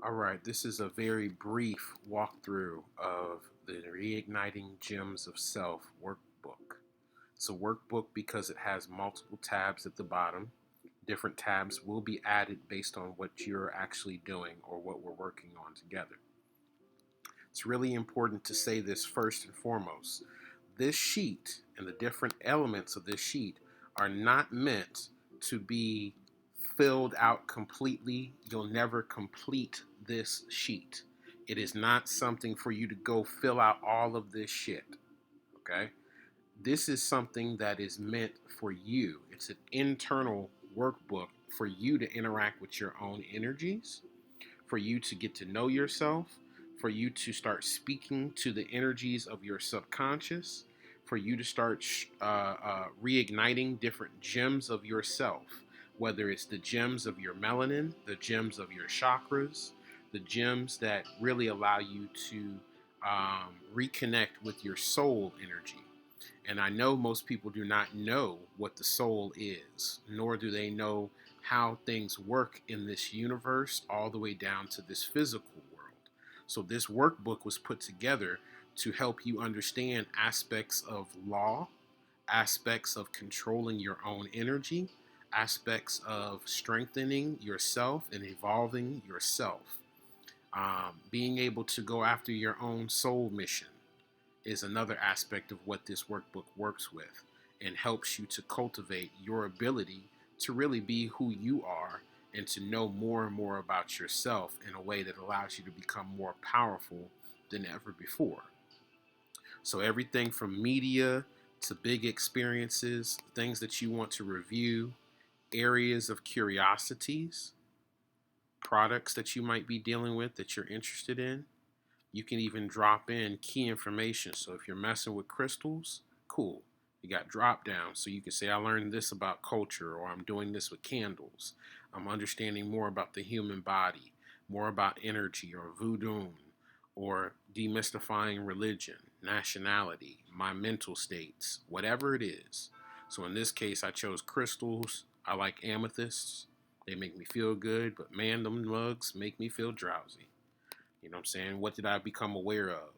All right, this is a very brief walkthrough of the Reigniting Gems of Self workbook. It's a workbook because it has multiple tabs at the bottom. Different tabs will be added based on what you're actually doing or what we're working on together. It's really important to say this first and foremost. This sheet and the different elements of this sheet are not meant to be filled out completely. You'll never complete this sheet. It is not something for you to go fill out all of this shit. Okay? This is something that is meant for you. It's an internal workbook for you to interact with your own energies, for you to get to know yourself, for you to start speaking to the energies of your subconscious, for you to start reigniting different gems of yourself, whether it's the gems of your melanin, the gems of your chakras, the gems that really allow you to reconnect with your soul energy. And I know most people do not know what the soul is, nor do they know how things work in this universe all the way down to this physical world. So, this workbook was put together to help you understand aspects of law, aspects of controlling your own energy, aspects of strengthening yourself and evolving yourself. Being able to go after your own soul mission is another aspect of what this workbook works with and helps you to cultivate your ability to really be who you are and to know more and more about yourself in a way that allows you to become more powerful than ever before. So, everything from media to big experiences, things that you want to review, areas of curiosities, products that you might be dealing with that you're interested in, you can even drop in key information. So if you're messing with crystals, cool. You got drop down. So you can say, I learned this about culture, or I'm doing this with candles. I'm understanding more about the human body, more about energy or voodoo, or demystifying religion, nationality, my mental states, whatever it is. So in this case, I chose crystals. I like amethysts. They make me feel good, but man, them mugs make me feel drowsy. You know what I'm saying? What did I become aware of?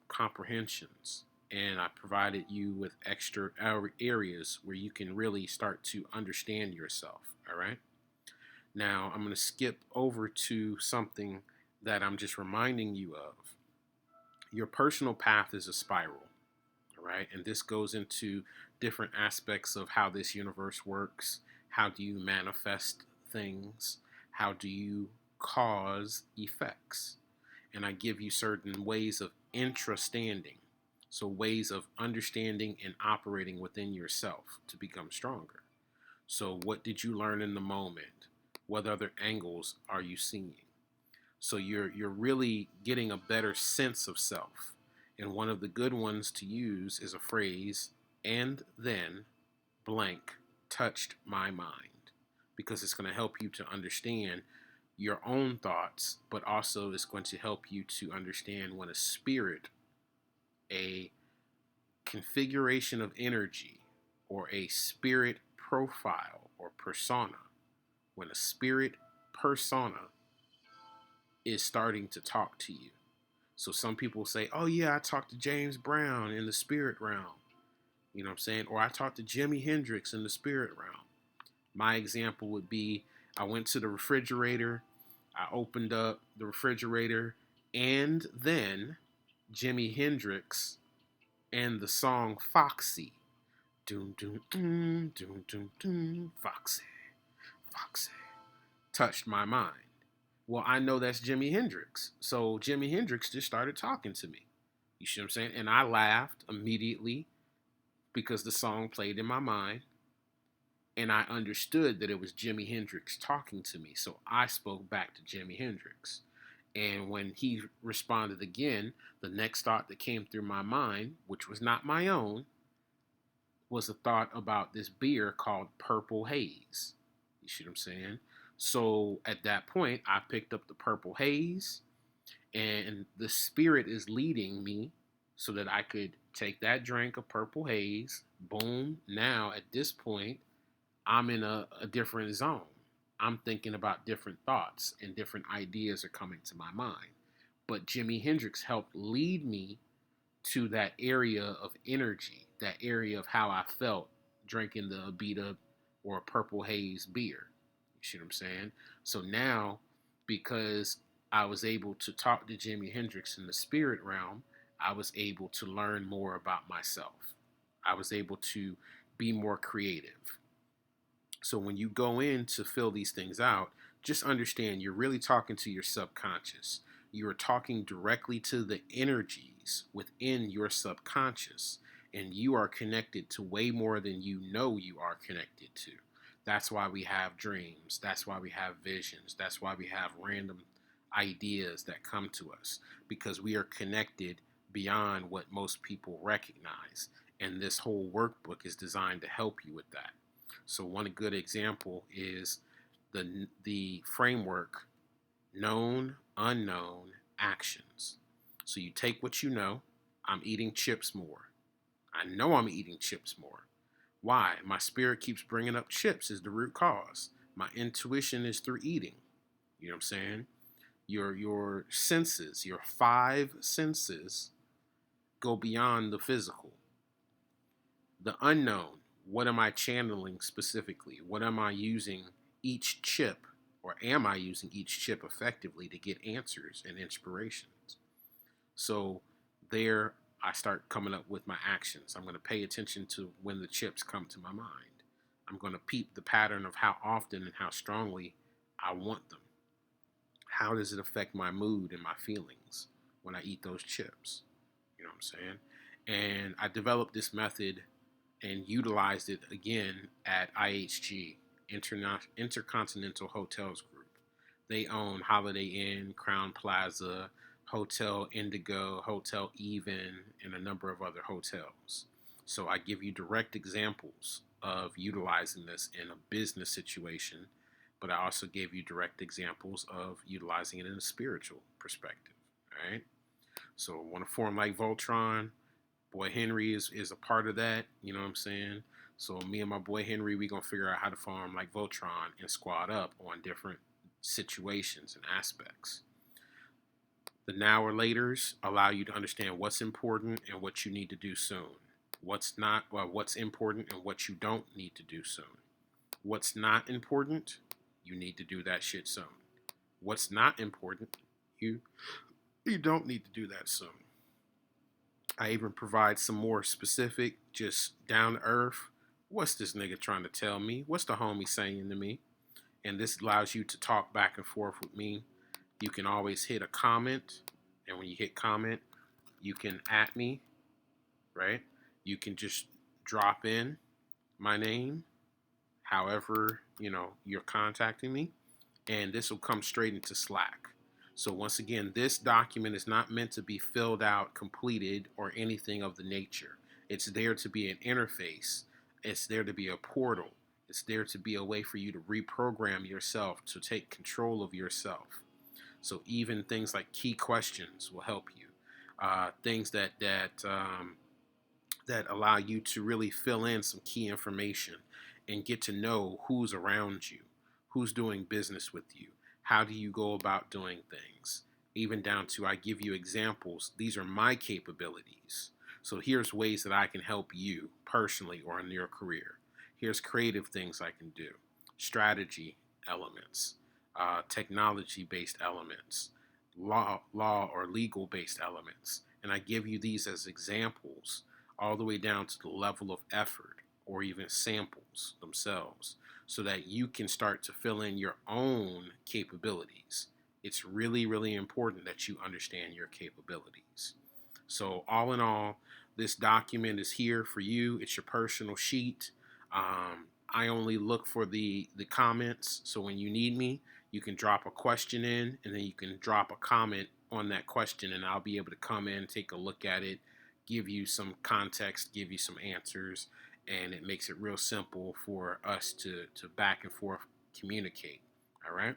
Comprehensions. And I provided you with extra areas where you can really start to understand yourself. All right. Now, I'm going to skip over to something that I'm just reminding you of. Your personal path is a spiral. All right. And this goes into different aspects of how this universe works. How do you manifest things? How do you cause effects? And I give you certain ways of intrastanding. So, ways of understanding and operating within yourself to become stronger. So, what did you learn in the moment? What other angles are you seeing? So you're really getting a better sense of self. And one of the good ones to use is a phrase, and then blank touched my mind, because it's going to help you to understand your own thoughts, but also it's going to help you to understand when a spirit, a configuration of energy, or a spirit profile or persona, when a spirit persona is starting to talk to you. So some people say, oh yeah, I talked to James Brown in the spirit realm. You know what I'm saying? Or I talked to Jimi Hendrix in the spirit realm. My example would be, I went to the refrigerator, I opened up the refrigerator, and then Jimi Hendrix and the song Foxy. Doom, doom, doom, doom, doom, doom, Foxy, Foxy, touched my mind. Well, I know that's Jimi Hendrix. So Jimi Hendrix just started talking to me. You see what I'm saying? And I laughed immediately because the song played in my mind. And I understood that it was Jimi Hendrix talking to me. So I spoke back to Jimi Hendrix. And when he responded again, the next thought that came through my mind, which was not my own, was a thought about this beer called Purple Haze. You see what I'm saying? So at that point, I picked up the Purple Haze, and the spirit is leading me so that I could take that drink of Purple Haze. Boom. Now, at this point, I'm in a different zone. I'm thinking about different thoughts and different ideas are coming to my mind. But Jimi Hendrix helped lead me to that area of energy, that area of how I felt drinking the Abita or a Purple Haze beer. You see what I'm saying? So now, because I was able to talk to Jimi Hendrix in the spirit realm, I was able to learn more about myself. I was able to be more creative. So when you go in to fill these things out, just understand you're really talking to your subconscious. You are talking directly to the energies within your subconscious, and you are connected to way more than you know you are connected to. That's why we have dreams. That's why we have visions. That's why we have random ideas that come to us, because we are connected beyond what most people recognize. And this whole workbook is designed to help you with that. So one good example is the framework known, unknown, actions. So you take what you know. I'm eating chips more. I know I'm eating chips more. Why? My spirit keeps bringing up chips is the root cause. My intuition is through eating. You know what I'm saying? Your senses, your five senses go beyond the physical. The unknown, what am I channeling specifically? What am I using each chip, or am I using each chip effectively to get answers and inspirations? So there I start coming up with my actions. I'm going to pay attention to when the chips come to my mind. I'm going to peep the pattern of how often and how strongly I want them. How does it affect my mood and my feelings when I eat those chips? You know what I'm saying? And I developed this method and utilized it again at IHG, Intercontinental Hotels Group. They own Holiday Inn, Crown Plaza, Hotel Indigo, Hotel Even, and a number of other hotels. So I give you direct examples of utilizing this in a business situation, but I also gave you direct examples of utilizing it in a spiritual perspective. All right. So I want to form like Voltron. Boy Henry is a part of that, you know what I'm saying? So me and my boy Henry, we gonna figure out how to farm like Voltron and squad up on different situations and aspects. The now or laters allow you to understand what's important and what you need to do soon. What's not, well, what's important and what you don't need to do soon. What's not important, you need to do that shit soon. What's not important, you don't need to do that soon. I even provide some more specific, just down to earth. What's this nigga trying to tell me? What's the homie saying to me? And this allows you to talk back and forth with me. You can always hit a comment. And when you hit comment, you can at me, right? You can just drop in my name, however, you're contacting me. And this will come straight into Slack. So once again, this document is not meant to be filled out, completed, or anything of the nature. It's there to be an interface. It's there to be a portal. It's there to be a way for you to reprogram yourself, to take control of yourself. So even things like key questions will help you. Things that allow you to really fill in some key information and get to know who's around you, who's doing business with you. How do you go about doing things? Even down to I give you examples. These are my capabilities. So here's ways that I can help you personally or in your career. Here's creative things I can do. Strategy elements, technology-based elements, law or legal-based elements. And I give you these as examples all the way down to the level of effort or even samples themselves, so that you can start to fill in your own capabilities. It's really, really important that you understand your capabilities. So all in all, this document is here for you. It's your personal sheet. I only look for the comments. So when you need me, you can drop a question in, and then you can drop a comment on that question, and I'll be able to come in, take a look at it, give you some context, give you some answers, and it makes it real simple for us to back and forth communicate. All right.